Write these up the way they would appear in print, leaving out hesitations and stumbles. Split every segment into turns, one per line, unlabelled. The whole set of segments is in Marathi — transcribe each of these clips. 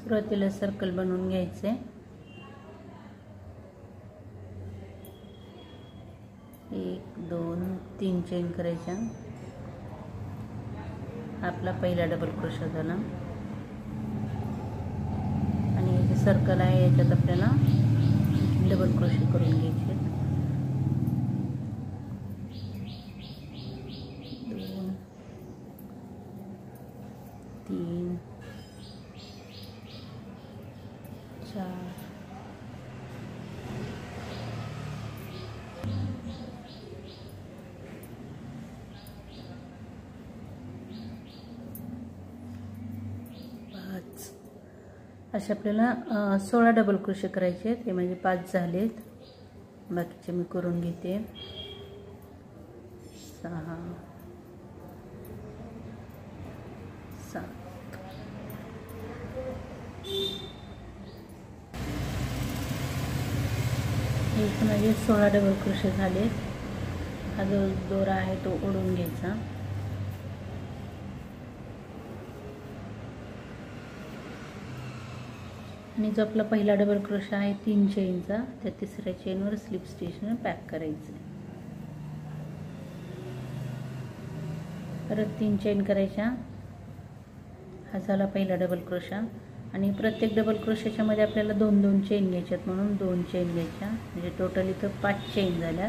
सुरुवातीला सर्कल बनवून घ्यायचे। एक दोन तीन चेन करायच्या। आपला पहिला डबल क्रोशा झाला आणि हे जे सर्कल आहे याच्यात आपल्याला डबल क्रोशे करून घ्यायचे। 2 3 4 5 असे आपल्याला 16 डबल क्रोशे करायचे आहेत। हे म्हणजे 5 झालेत, बाकीचे मी करून घेते। 6 7 एक म्हणजे 16 डबल क्रोशे झालेत। हा जो दोरा आहे तो ओढून घ्यायचा आणि जो आपला पहिला डबल क्रोशा आहे 3 चेनचा, त्या तिसऱ्या चेनवर स्लिप स्टिचने पॅक करायचं। परत 3 चेन करायच्या। हा झाला पहिला डबल क्रोशा आणि प्रत्येक डबल क्रोशाच्या मध्ये आपल्याला 2-2 चेन घ्यायच्यात, म्हणून 2 चेन घ्यायच्या, म्हणजे टोटल इथं 5 चेन झाल्या।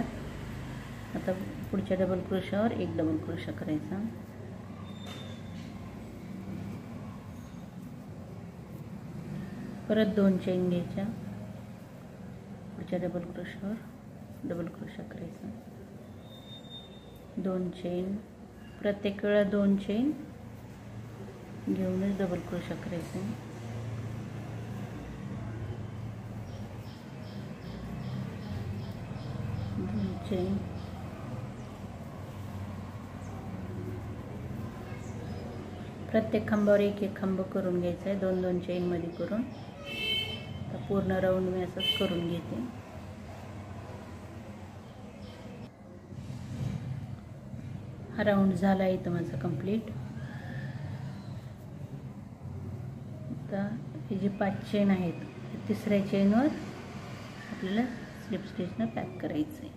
आता पुढच्या डबल क्रोशावर एक डबल क्रोशा करायचा। परत 2 चेन घ्यायच्या, पुढच्या डबल क्रोशावर डबल क्रोशा करायचा। 2 चेन, प्रत्येक वेळा 2 चेन घेऊनच डबल क्रोशा करायचा। 2 चेन, प्रत्येक खांबावर एक एक खांब करून घ्यायचा आहे, 2-2 चेन मध्ये करून। तर पूर्ण राऊंड मी असंच करून घेते। हा राऊंड झाला इथं माझा कंप्लीट। आता हे जे 5 चेन आहेत तिसऱ्या चेनवर आपल्याला स्लिप स्टिचने पॅक करायचं आहे।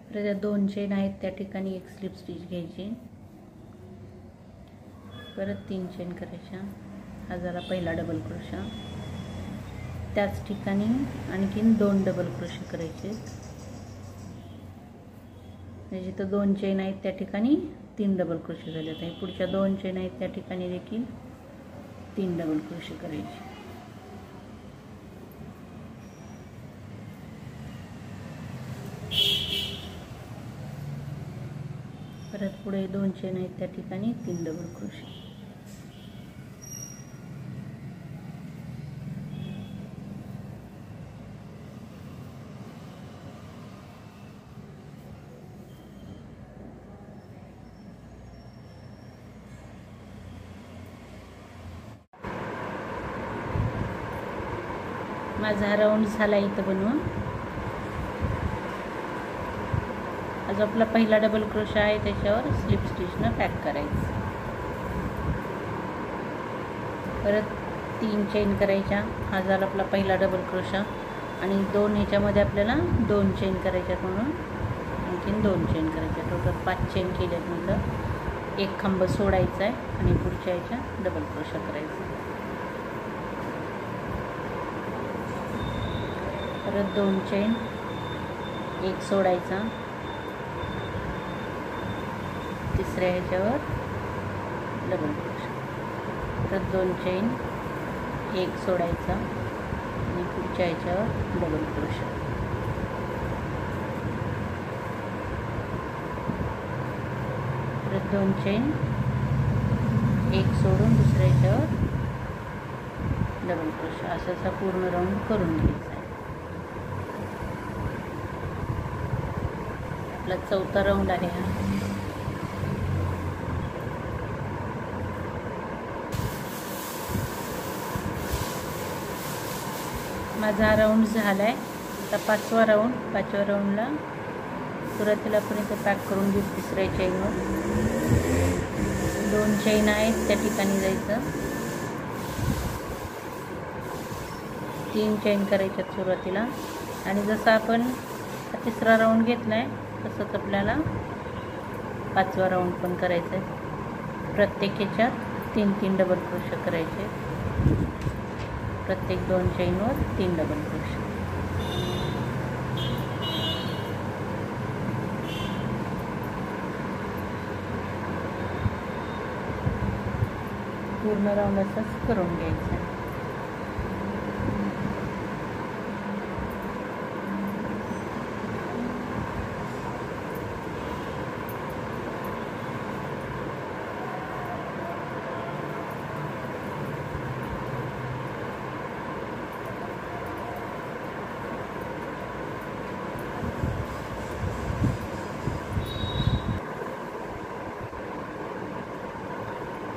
तर ज्या 2 चेन आहेत त्या ठिकाणी एक स्लिप स्टिच घ्यायची। परत 3 चेन करायच्या। हा झाला पहिला डबल क्रोशा। त्याच ठिकाणी आणखीन 2 डबल क्रोशे करायचे। जिथं 2 चेन आहेत त्या ठिकाणी 3 डबल क्रोशे झाले आहेत। पुढच्या 2 चेन आहेत त्या ठिकाणी देखील 3 डबल क्रोशे करायचे। परत पुढे 2 चेन आहेत त्या ठिकाणी 3 डबल क्रोशे। माझा राऊंड झाला इथं बनवून। जो आपला पहिला डबल क्रोशा आहे त्याच्यावर स्लिप स्टिचने पॅक करायचं। परत 3 चेन करायच्या। हा झाला आपला पहिला डबल क्रोशा आणि 2 ह्याच्यामध्ये आपल्याला 2 चेन करायच्या, म्हणून आणखीन 2 चेन करायच्या। टोटल 5 चेन केल्यात नंतर एक खांब सोडायचा आहे आणि पुढच्या ह्याच्या डबल क्रोशा करायचा। परत 2 चेन, एक सोडायचा, तिसऱ्या ह्याच्यावर डबल क्रोशा। परत 2 चेन, एक सोडायचा आणि पुढच्या ह्याच्यावर डबल क्रोशा। परत 2 चेन, एक सोडून दुसऱ्या ह्याच्यावर डबल क्रोशा। असा पूर्ण राऊंड करून घ्यायचा आहे। आपला चौथा राऊंड आहे हा। माझा राऊंड झालाय। आता 5वा राऊंड। 5व्या राऊंडला सुरुवातीला आपण इथे पॅक करून घेऊ तिसऱ्या चेनवर। 2 चेन आहेत त्या ठिकाणी जायचं, 3 चेन करायच्यात सुरुवातीला आणि जसं आपण तिसरा राऊंड घेतलाय तसंच आपल्याला 5वा राऊंड पण करायचा आहे। प्रत्येक ह्याच्यात 3-3 डबल क्रोशे करायचे, प्रत्येक 2 चेनवर 3 डबल क्रोशे। पूर्ण राऊंड असंच करून घ्यायचं आहे।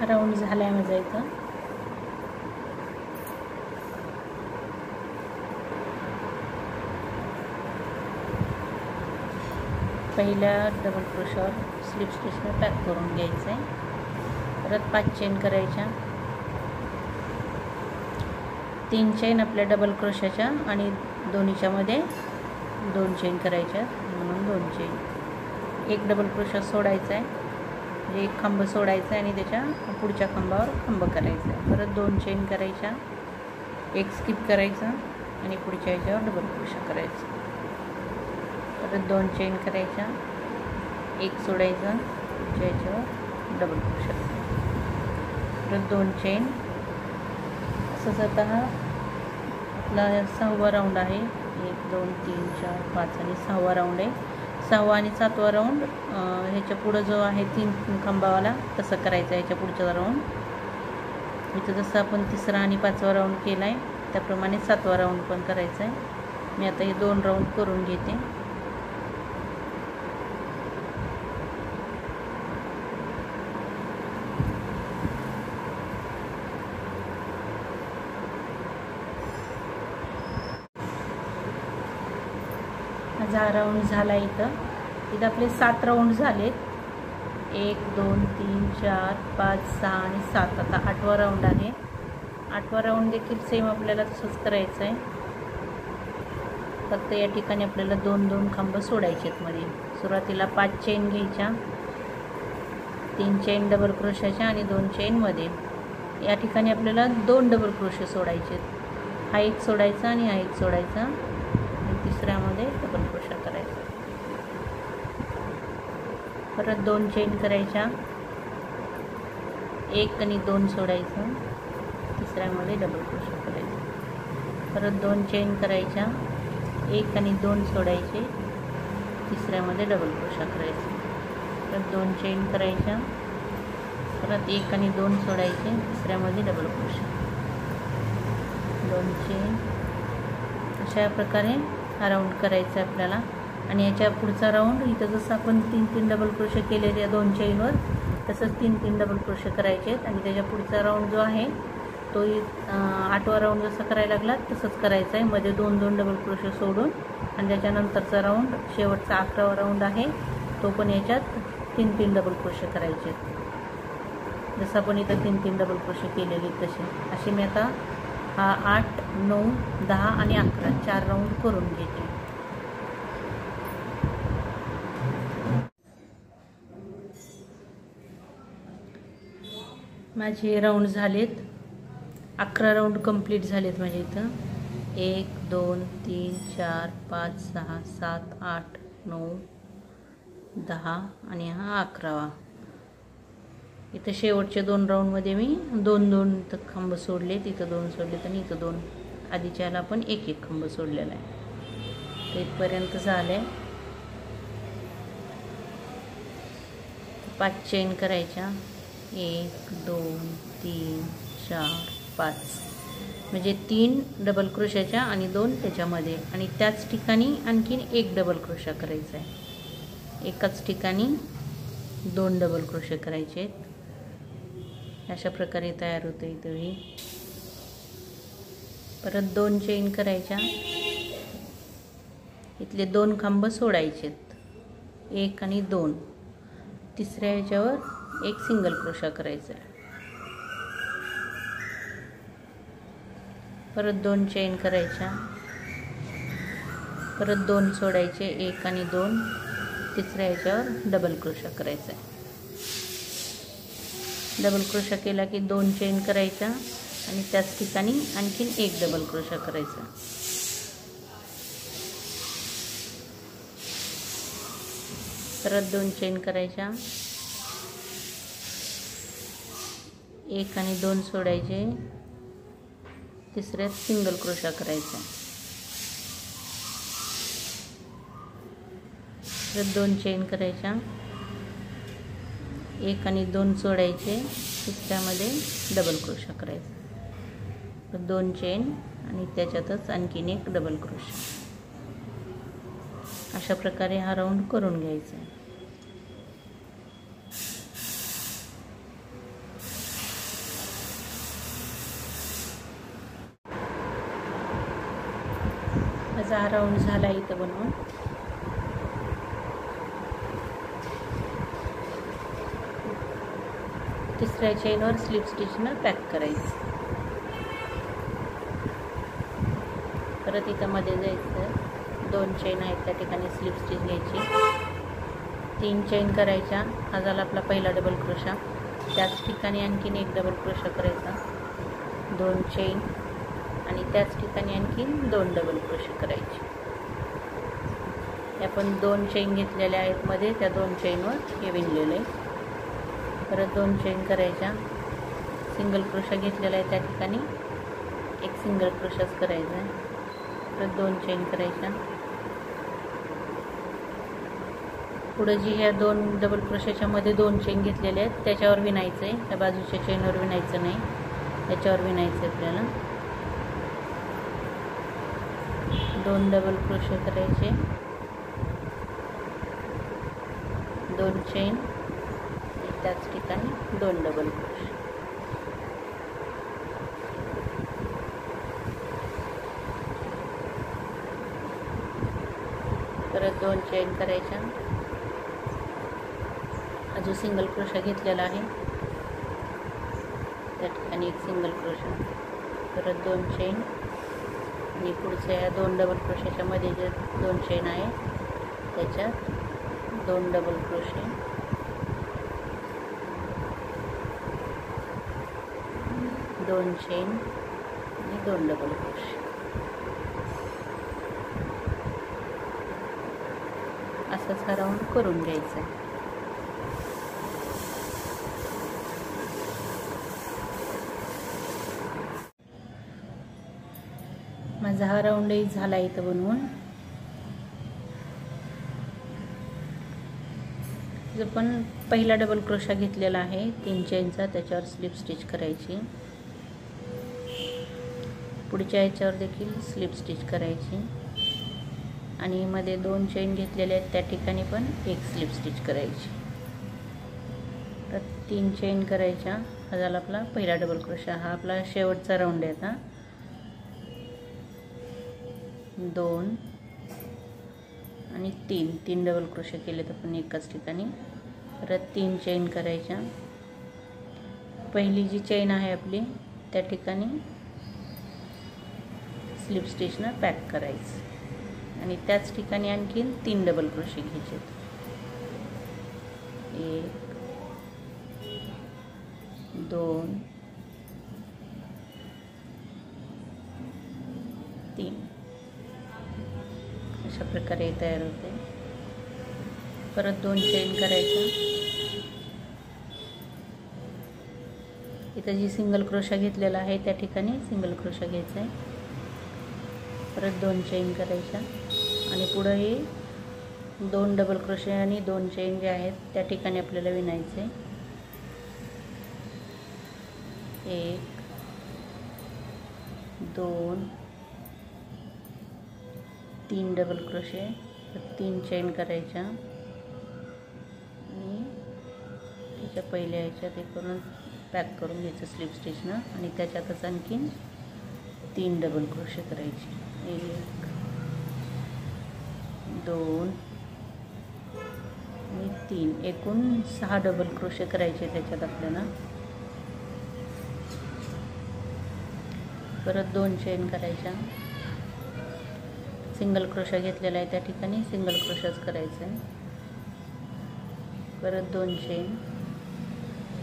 राऊंड झालाय माझा इथं। पहिल्या डबल क्रोशावर स्लिप स्टिचने पॅक करून घ्यायचं आहे। परत 5 चेन करायच्या, 3 चेन आपल्या डबल क्रोशाच्या आणि दोन्हीच्या मध्ये 2 चेन करायच्या, म्हणून 2 चेन। एक डबल क्रोशा सोडायचा आहे, म्हणजे एक खांब सोडायचा आणि त्याच्या पुढच्या खांबावर खांब करायचा आहे। परत 2 चेन करायच्या, एक स्किप करायचा आणि पुढच्या ह्याच्यावर डबल क्रोशा करायचा। परत 2 चेन करायच्या, एक सोडायचा, पुढच्या ह्याच्यावर डबल क्रोशा करायचा। परत 2 चेन। असंच आता हा आपला 6वा राऊंड आहे। 1 2 3 4 5 आणि 6वा राऊंड आहे। 6वा आणि 7वा राऊंड ह्याच्या पुढं जो आहे 3 खांबावाला तसं करायचं आहे। ह्याच्या पुढचा राऊंड इथं जसं आपण 3रा आणि 5वा राऊंड केला आहे त्याप्रमाणे 7वा राऊंड पण करायचा आहे। मी आता हे 2 राऊंड करून घेते। माझा राऊंड झाला इथं आपले 7 राऊंड झालेत। 1 2 3 4 5 6 आणि 7। आता 8वा राऊंड आहे। 8वा राऊंड देखील सेम आपल्याला तसंच करायचं आहे, फक्त या ठिकाणी आपल्याला 2-2 खांब सोडायचे आहेत मध्ये। सुरुवातीला 5 चेन घ्यायच्या, 3 चेन डबल क्रोशाच्या आणि 2 चेन मध्ये। या ठिकाणी आपल्याला 2 डबल क्रोशे सोडायचे आहेत, हा एक सोडायचा आणि हा एक सोडायचा आणि तिसऱ्यामध्ये डबल क्रोशा करायचा। परत 2 चेन करायच्या, 1 आणि 2 सोडायचं, तिसऱ्यामध्ये डबल क्रोशा करायचा। परत 2 चेन करायच्या, 1 आणि 2 सोडायचे, तिसऱ्यामध्ये डबल क्रोशा करायचा। परत 2 चेन करायच्या, परत 1 आणि 2 सोडायचे, तिसऱ्यामध्ये डबल क्रोशा, 2 चेन। अशा प्रकारे हा राऊंड करायचा आहे आपल्याला। आणि याच्या पुढचा राऊंड इथं जसं आपण 3-3 डबल क्रोशे केलेले 2 चेनवर तसंच 3-3 डबल क्रोशे करायचे आहेत। आणि त्याच्या पुढचा राऊंड जो आहे तो 8वा राऊंड जसं करायला लागला तसंच करायचं आहे, मध्ये 2-2 डबल क्रोशे सोडून। आणि त्याच्यानंतरचा राऊंड शेवटचा 11वा राऊंड आहे तो पण याच्यात 3-3 डबल क्रोशे करायचे आहेत, जसं आपण इथं 3-3 डबल क्रोशे केलेले तसे। असे मी आता हा 8 9 10 आणि 11 4 राऊंड करून घेते। माझे राऊंड झालेत, 11 राऊंड कंप्लीट झालेत माझे इथं। 1 2 3 4 5 6 7 8 9 10 आणि हा 11वा। इथं शेवटच्या 2 राऊंडमध्ये मी 2-2 खांब सोडलेत, इथं 2 सोडलेत आणि इथं 2, आधीच्याला पण 1-1 खांब सोडलेला आहे। तर इथपर्यंत झालंय। 5 चेन करायच्या, 1 2 3 4 5 म्हणजे 3 डबल क्रोशाच्या आणि 2 त्याच्यामध्ये। आणि त्याच ठिकाणी आणखीन 1 डबल क्रोशा करायचा आहे, एकाच ठिकाणी 2 डबल क्रोशे करायचे आहेत। अशा प्रकारे तयार होते इथं ही। परत 2 चेन करायच्या, इथले 2 खांब सोडायचे आहेत, 1 आणि 2, तिसऱ्या ह्याच्यावर एक सिंगल क्रोशा करायचा आहे. परत 2 चेन करायच्या, परत 2 सोडायचे, 1 आणि 2. तिसऱ्या ह्याच्यावर डबल क्रोशा करायचा आहे. डबल क्रोशा केला की 2 चेन करायच्या आणि त्याच ठिकाणी आणखीन एक डबल क्रोशा करायचा. परत 2 चेन करायच्या, 1 आणि 2 सोडायचे, तिसऱ्यात सिंगल क्रोशा करायचा. परत 2 चेन करायच्या, 1 आणि 2 सोडायचे, तिसऱ्यामध्ये डबल क्रोशा करायचा. 2 चेन आणि त्याच्यातच आणखीन एक डबल क्रोशा. अशा प्रकारे हा राऊंड करून घ्यायचा आहे. माझा हा राऊंड झाला इथं बनवून. तिसऱ्या चेनवर स्लिप स्टिचनं पॅक करायचं. परत इथं मध्ये जायचं, 2 चेन आहेत त्या ठिकाणी स्लिप स्टिच घ्यायची, 3 चेन करायच्या. हा झाला आपला पहिला डबल क्रोशा. त्याच ठिकाणी आणखीन एक डबल क्रोशा करायचा, 2 चेन आणि त्याच ठिकाणी आणखीन 2 डबल क्रोशे करायचे. आपण 2 चेन घेतलेल्या आहेत मध्ये, त्या 2 चेनवर हे विणलेलं आहे. परत 2 चेन करायच्या, सिंगल क्रोशा घेतलेला आहे त्या ठिकाणी एक सिंगल क्रोशाच करायचा आहे. परत 2 चेन करायच्या. पुढे जी ह्या 2 डबल क्रोशाच्या मध्ये 2 चेन घेतलेले आहेत त्याच्यावर विणायचं आहे. त्या बाजूच्या चेनवर विणायचं नाही, त्याच्यावर विणायचं आहे आपल्याला. 2 डबल क्रोशे करायचे, 2 चेन आणि त्याच ठिकाणी 2 डबल क्रोशे. परत 2 चेन करायच्या, जो सिंगल क्रोशा घेतलेला आहे त्या ठिकाणी एक सिंगल क्रोशा. परत 2 चेन आणि पुढच्या या 2 डबल क्रोशाच्या मध्ये जे 2 चेन आहे त्याच्यात 2 डबल क्रोशे. 2 चेन आणि 2 डबल क्रोशे. असंच हा राऊंड करून घ्यायचा आहे. माझा हा राऊंडही झाला इथं बनवून. जो पण पहिला डबल क्रोशा घेतलेला आहे 3 चेनचा, त्याच्यावर स्लिप स्टिच करायची. पुढच्या ह्याच्यावर देखील स्लिप स्टिच करायची आणि मध्ये 2 चेन घेतलेले आहेत त्या ठिकाणी पण एक स्लिप स्टिच करायची. तर 3 चेन करायच्या. हा झाला आपला पहिला डबल क्रोशा. हा आपला शेवटचा राऊंड आहे आता. 2 आणि 3 डबल क्रोशे केले तर पण एकाच ठिकाणी. परत 3 चेन करायच्या. पहिली जी चेन आहे आपली त्या ठिकाणी स्लिप स्टिचनं पॅक करायचं आणि त्याच ठिकाणी आणखीन 3 डबल क्रोशे घ्यायचे. 1 2 3 अशा प्रकारे तयार होते. परत 2 चेन करायच्या. इथं जी सिंगल क्रोशा घेतलेला आहे त्या ठिकाणी सिंगल क्रोशा घ्यायचा आहे. परत 2 चेन करायच्या आणि पुढं हे 2 डबल क्रोशे आणि 2 चेन जे आहेत त्या ठिकाणी आपल्याला विणायचे. 1 2 3 डबल क्रोशे, 3 चेन करायच्या आणि त्याच्या पहिल्या ह्याच्यात हे करून पॅक करून घ्यायचं स्लिप स्टिचनं आणि त्याच्यातच आणखीन 3 डबल क्रोशे करायचे. 1 2 आणि 3, एकूण 6 डबल क्रोशे करायचे त्याच्यात आपल्याला. परत 2 चेन करायच्या. सिंगल क्रोशा घेतलेला आहे त्या ठिकाणी सिंगल क्रोशाच करायचं आहे. परत 2 चेन.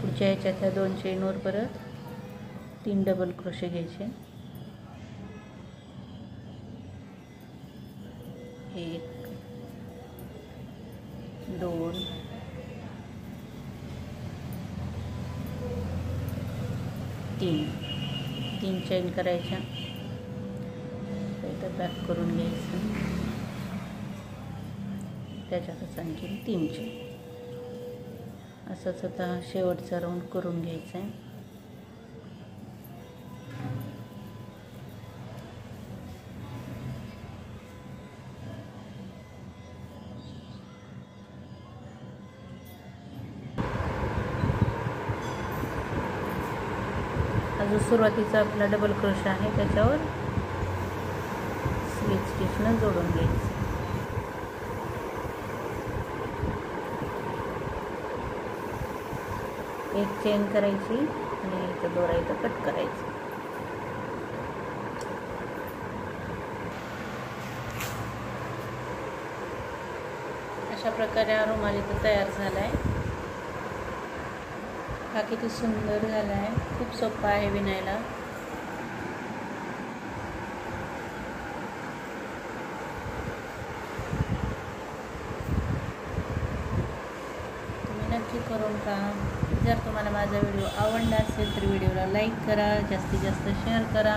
पुढच्या ह्याच्यातल्या 2 चेनवर परत 3 डबल क्रोशे घ्यायचे. 1 2 3 चेन करायच्या. इथं बॅक करून घ्यायचं. त्याच्यातच आणखी 3 चेन. असंच आता शेवटचा राऊंड करून घ्यायचा आहे. हा जो सुरुवातीचा आपला डबल क्रोशा आहे त्याच्यावर स्लीव स्टिचनं जोडून घ्यायचं. एक चेन करायची आणि इथं दोरा इथं कट करायचं. अशा प्रकारे हा रुमाल इथं तयार झाला आहे. हा किती सुंदर झाला आहे. खूप सोपा आहे विणायला. तुम्ही नक्की करून पहा. जर तुम्हाला माझा व्हिडिओ आवडला असेल तर व्हिडिओला लाईक करा, जास्तीत जास्त शेअर करा.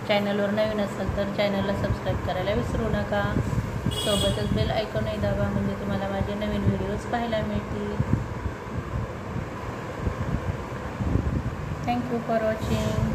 चॅनलवर नवीन असेल तर चॅनलला सबस्क्राईब करायला विसरू नका. सोबतच बेल आयकॉनही दाबा म्हणजे तुम्हाला माझे नवीन व्हिडिओज पाहायला मिळतील. Thank you for watching.